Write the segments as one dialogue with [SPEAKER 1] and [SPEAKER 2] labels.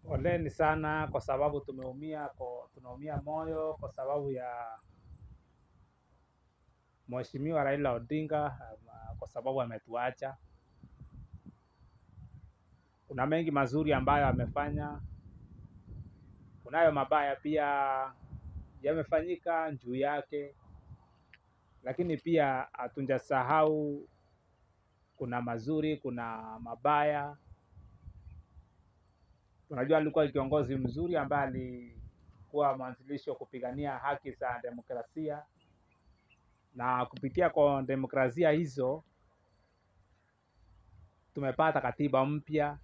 [SPEAKER 1] Poleni sana kwa sababu tunaumia moyo kwa sababu ya Mheshimiwa Raila Odinga, kwa sababu ametuacha. Kuna mengi mazuri ambayo amefanya, kunayo mabaya pia yamefanyika juu yake, lakini pia hatujasahau kuna mazuri, kuna mabaya. Tunajua alikuwa kiongozi mzuri ambaye alikuwa mwanzilishi wa kupigania haki za demokrasia, na kupitia kwa demokrasia hizo tumepata katiba mpya.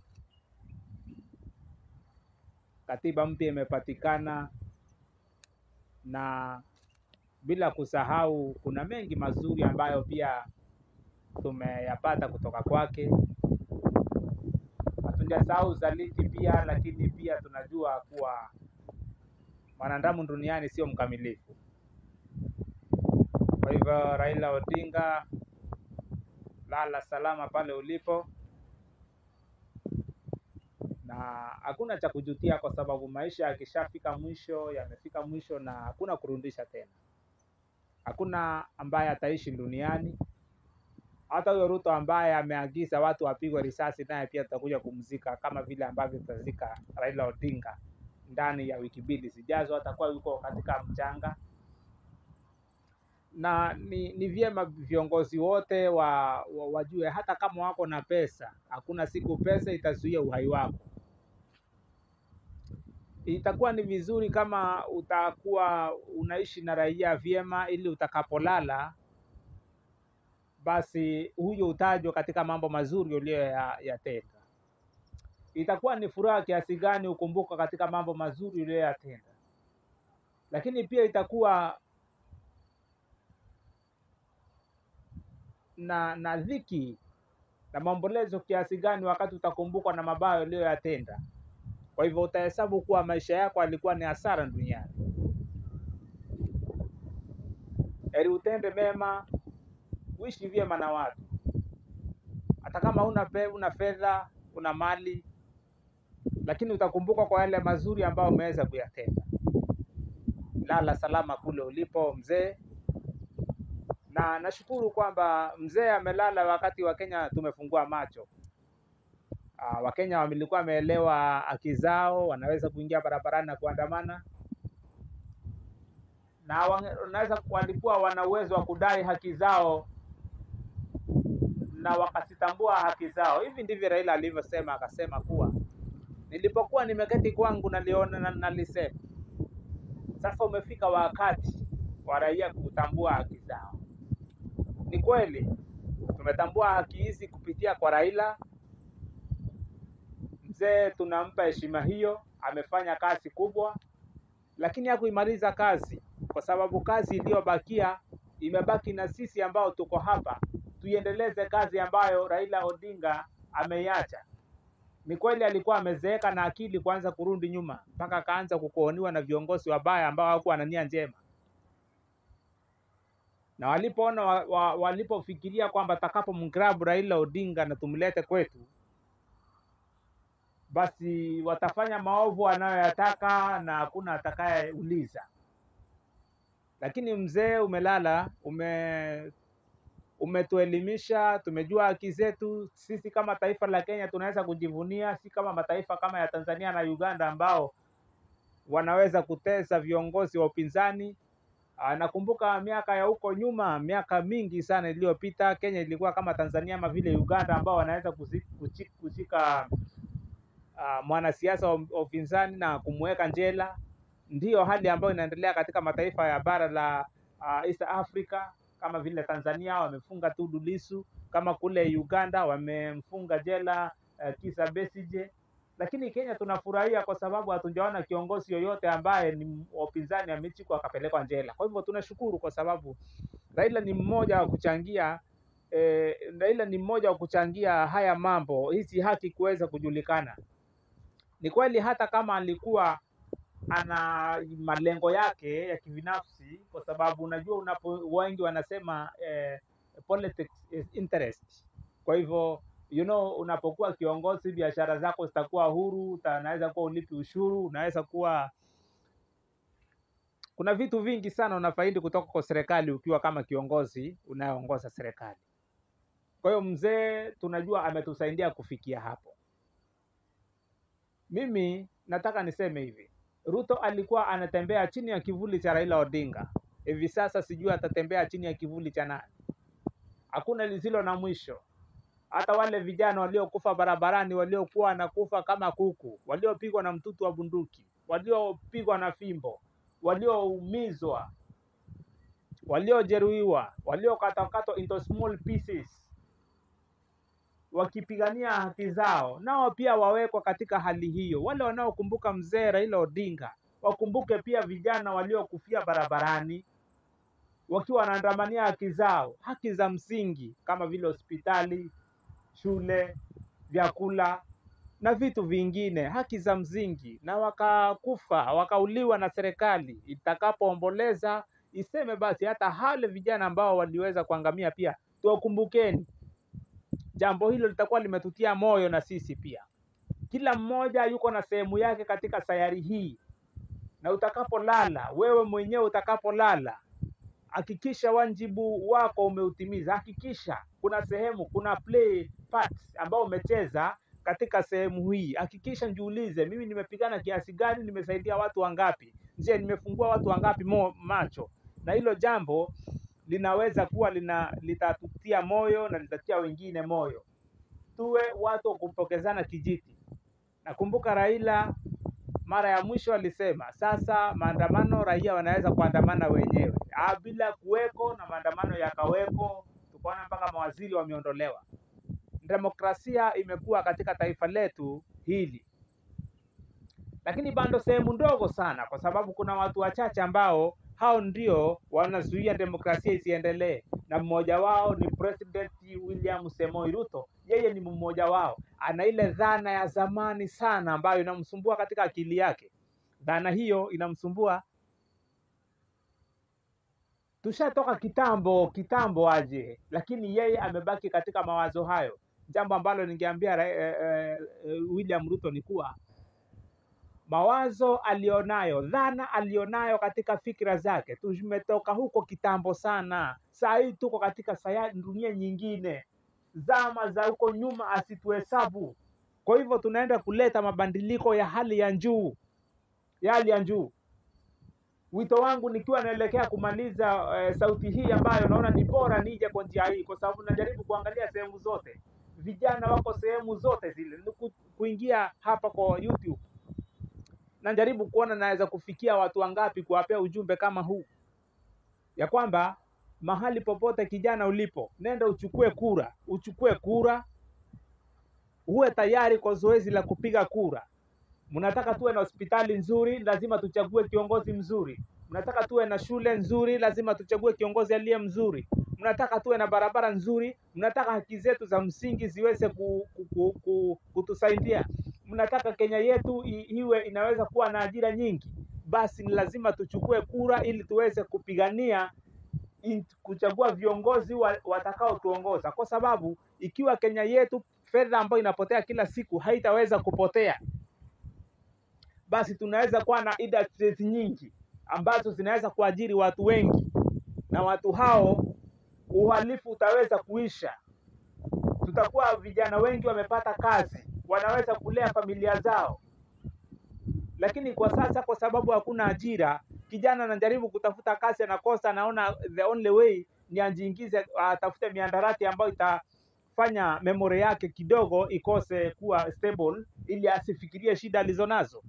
[SPEAKER 1] Katiba mpya imepatikana, na bila kusahau kuna mengi mazuri ambayo pia tumeyapata kutoka kwake. Hatujasahau uzaliti pia, lakini pia tunajua kuwa mwanadamu duniani sio mkamilifu. Kwa hivyo Raila Odinga, lala salama pale ulipo, na hakuna cha kujutia kwa sababu maisha yakishafika mwisho yamefika mwisho, na hakuna kurudisha tena. Hakuna ambaye ataishi duniani. Hata huyo Ruto ambaye ameagiza watu wapigwe risasi, naye pia tutakuja kumzika, kama vile ambavyo tutazika Raila Odinga ndani ya wiki mbili zijazo. Atakuwa yuko katika mchanga. Na ni vyema viongozi wote wajue hata kama wako na pesa, hakuna siku pesa itazuia uhai wako. Itakuwa ni vizuri kama utakuwa unaishi na raia vyema, ili utakapolala basi huyo utajwa katika mambo mazuri uliyoyatenda. Itakuwa ni furaha kiasi gani ukumbuka katika mambo mazuri uliyoyatenda. Lakini pia itakuwa na dhiki na maombolezo kiasi gani wakati utakumbukwa na mabaya uliyoyatenda. Kwa hivyo utahesabu kuwa maisha yako alikuwa ni hasara duniani. Heri utende mema, uishi vyema na watu. Hata kama una fedha, una mali, lakini utakumbuka kwa yale mazuri ambayo umeweza kuyatenda. Lala salama kule ulipo mzee. Na nashukuru kwamba mzee amelala wakati Wakenya tumefungua macho. Wakenya walikuwa wameelewa haki zao, wanaweza kuingia barabarani na kuandamana, na walikuwa wana uwezo wa kudai haki zao na wakasitambua haki zao. Hivi ndivyo Raila alivyosema, akasema kuwa nilipokuwa nimeketi kwangu naliona na nalisema. Sasa umefika wakati wa raia kutambua haki zao. Ni kweli tumetambua haki hizi kupitia kwa Raila. Mzee tunampa heshima hiyo, amefanya kazi kubwa, lakini hakuimaliza kazi, kwa sababu kazi iliyobakia imebaki na sisi ambao tuko hapa. Tuiendeleze kazi ambayo Raila Odinga ameiacha. Ni kweli alikuwa amezeeka na akili kuanza kurudi nyuma, mpaka akaanza kukooniwa na viongozi wabaya ambao hawakuwa na nia njema. Na walipofikiria kwamba takapomgrabu Raila Odinga na tumlete kwetu, basi watafanya maovu wanayoyataka na hakuna atakayeuliza. Lakini mzee umelala, umetuelimisha, tumejua haki zetu. Sisi kama taifa la Kenya tunaweza kujivunia, si kama mataifa kama ya Tanzania na Uganda ambao wanaweza kutesa viongozi wa upinzani. Nakumbuka miaka ya huko nyuma, miaka mingi sana iliyopita, Kenya ilikuwa kama Tanzania ama vile Uganda, ambao wanaweza kushika mwanasiasa wa upinzani na kumweka jela. Ndiyo hali ambayo inaendelea katika mataifa ya bara la East Africa, kama vile Tanzania wamefunga Tundu Lissu, kama kule Uganda wamemfunga jela Kizza Besigye. Lakini Kenya tunafurahia kwa sababu hatujaona kiongozi yoyote ambaye ni upinzani amechukua akapelekwa jela. Kwa hivyo tunashukuru kwa sababu Raila ni mmoja wa kuchangia haya mambo, hizi haki kuweza kujulikana. Ni kweli hata kama alikuwa ana malengo yake ya kibinafsi, kwa sababu unajua wengi wanasema politics is interest. Kwa hivyo unapokuwa kiongozi, biashara zako zitakuwa huru, unaweza kuwa ulipi ushuru, unaweza kuwa, kuna vitu vingi sana unafaidi kutoka kwa serikali ukiwa kama kiongozi unayeongoza serikali. Kwa hiyo mzee tunajua ametusaidia kufikia hapo. Mimi nataka niseme hivi, Ruto alikuwa anatembea chini ya kivuli cha Raila Odinga. Hivi sasa sijui atatembea chini ya kivuli cha nani. Hakuna lisilo na mwisho. Hata wale vijana waliokufa barabarani, waliokuwa wanakufa kama kuku, waliopigwa na mtutu wa bunduki, waliopigwa na fimbo, walioumizwa, waliojeruhiwa, waliokatwa into small pieces, wakipigania haki zao, nao pia wawekwa katika hali hiyo. Wale wanaokumbuka mzee Raila Odinga wakumbuke pia vijana waliokufia barabarani wakiwa wanaandamania haki zao, haki za msingi kama vile hospitali, shule, vyakula na vitu vingine, haki za msingi, na wakakufa, wakauliwa na serikali. Itakapoomboleza iseme basi hata hale vijana ambao waliweza kuangamia pia tuwakumbukeni. Jambo hilo litakuwa limetutia moyo na sisi pia. Kila mmoja yuko na sehemu yake katika sayari hii, na utakapolala, wewe mwenyewe utakapolala, hakikisha wajibu wako umeutimiza. Hakikisha kuna sehemu, kuna play parts ambao umecheza katika sehemu hii. Hakikisha njiulize, mimi nimepigana kiasi gani, nimesaidia watu wangapi? Je, nimefungua watu wangapi macho? Na hilo jambo linaweza kuwa litatutia moyo na litatia wengine moyo. Tuwe watu wa kupokezana kijiti. Nakumbuka Raila mara ya mwisho alisema, sasa maandamano raia wanaweza kuandamana wenyewe. Bila kuweko na maandamano yakaweko, tukaona mpaka mawaziri wameondolewa. Demokrasia imekuwa katika taifa letu hili, lakini bado sehemu ndogo sana, kwa sababu kuna watu wachache ambao hao ndio wanazuia demokrasia isiendelee, na mmoja wao ni President William Samoei Ruto. Yeye ni mmoja wao. Ana ile dhana ya zamani sana ambayo inamsumbua katika akili yake. Dhana hiyo inamsumbua. Tushatoka kitambo aje, lakini yeye amebaki katika mawazo hayo. Jambo ambalo ningeambia William Ruto ni kuwa mawazo alionayo, dhana alionayo katika fikra zake, tumetoka huko kitambo sana. Saa hii tuko katika dunia nyingine, zama za huko nyuma asituhesabu. Kwa hivyo tunaenda kuleta mabadiliko ya hali ya juu, Wito wangu nikiwa naelekea kumaliza sauti hii ambayo naona ni bora nije kwa njia hii, kwa sababu najaribu kuangalia sehemu zote. Vijana wako sehemu zote zile. Kuingia hapa kwa YouTube, najaribu kuona naweza kufikia watu wangapi, kuwapea ujumbe kama huu, ya kwamba mahali popote kijana ulipo, nenda uchukue kura, uwe tayari kwa zoezi la kupiga kura. Mnataka tuwe na hospitali nzuri, lazima tuchague kiongozi mzuri. Mnataka tuwe na shule nzuri, lazima tuchague kiongozi aliye mzuri. Mnataka tuwe na barabara nzuri, mnataka haki zetu za msingi ziweze kutusaidia. Mnataka Kenya yetu iwe inaweza kuwa na ajira nyingi. Basi ni lazima tuchukue kura ili tuweze kupigania kuchagua viongozi watakao tuongoza, kwa sababu ikiwa Kenya yetu fedha ambayo inapotea kila siku haitaweza kupotea, basi tunaweza kuwa na industries nyingi ambazo zinaweza kuajiri watu wengi, na watu hao uhalifu utaweza kuisha. Tutakuwa vijana wengi wamepata kazi, wanaweza kulea familia zao. Lakini kwa sasa, kwa sababu hakuna ajira, kijana anajaribu kutafuta kazi, anakosa, anaona the only way ni ajiingize, atafute miandarati ambayo itafanya memory yake kidogo ikose kuwa stable, ili asifikirie shida alizonazo.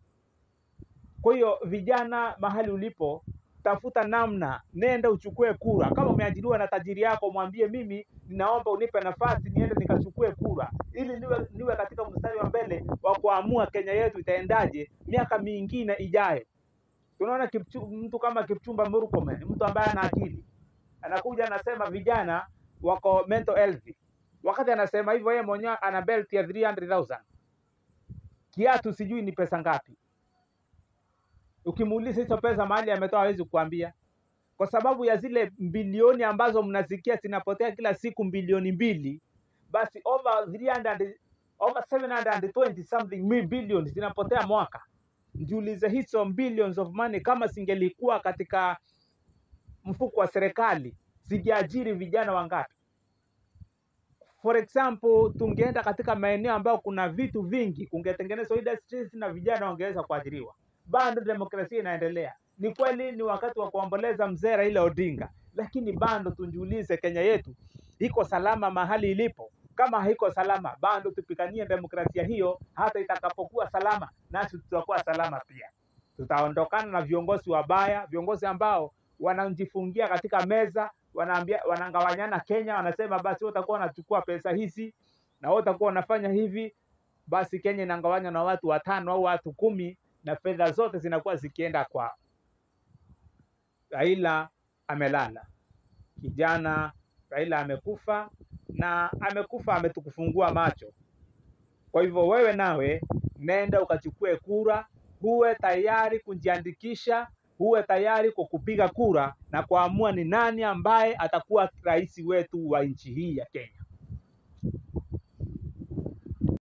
[SPEAKER 1] Kwa hiyo vijana, mahali ulipo, tafuta namna, nenda uchukue kura. Kama umeajiriwa na tajiri yako, mwambie, mimi ninaomba unipe nafasi niende nikachukue kura, ili niwe katika mstari wa mbele wa kuamua Kenya yetu itaendaje miaka mingine ijayo. Tunaona mtu kama Kipchumba Murkomen, mtu ambaye ana akili, anakuja anasema vijana wako mental health. Wakati anasema hivyo, yeye mwenyewe ana belt ya 300,000. Kiatu sijui ni pesa ngapi. Ukimuuliza hizo pesa mahali ametoa hawezi kukuambia, kwa sababu ya zile bilioni ambazo mnasikia zinapotea kila siku, bilioni 2. basi over 720 something billion zinapotea mwaka. Jiulize hizo billions of money kama singelikuwa katika mfuko wa serikali, zingeajiri vijana wangapi? For example, tungeenda katika maeneo ambayo kuna vitu vingi, kungetengenezwa industries na vijana wangeweza kuajiriwa. Bado demokrasia inaendelea. Ni kweli ni wakati wa kuomboleza mzee Raila Odinga, lakini bado tujiulize, Kenya yetu iko salama mahali ilipo? Kama haiko salama, bado tupiganie demokrasia hiyo. Hata itakapokuwa salama, nasi tutakuwa salama pia. Tutaondokana na viongozi wabaya, viongozi ambao wanajifungia katika meza, wanangawanyana Kenya, wanasema basi wewe utakuwa unachukua pesa hizi na wewe utakuwa unafanya hivi. Basi Kenya inangawanywa na watu 5 au watu 10 na fedha zote zinakuwa zikienda kwa Raila. Amelala kijana, Raila amekufa, na amekufa ametukufungua macho. Kwa hivyo wewe nawe nenda ukachukue kura, uwe tayari kujiandikisha, uwe tayari kwa kupiga kura na kuamua ni nani ambaye atakuwa rais wetu wa nchi hii ya Kenya.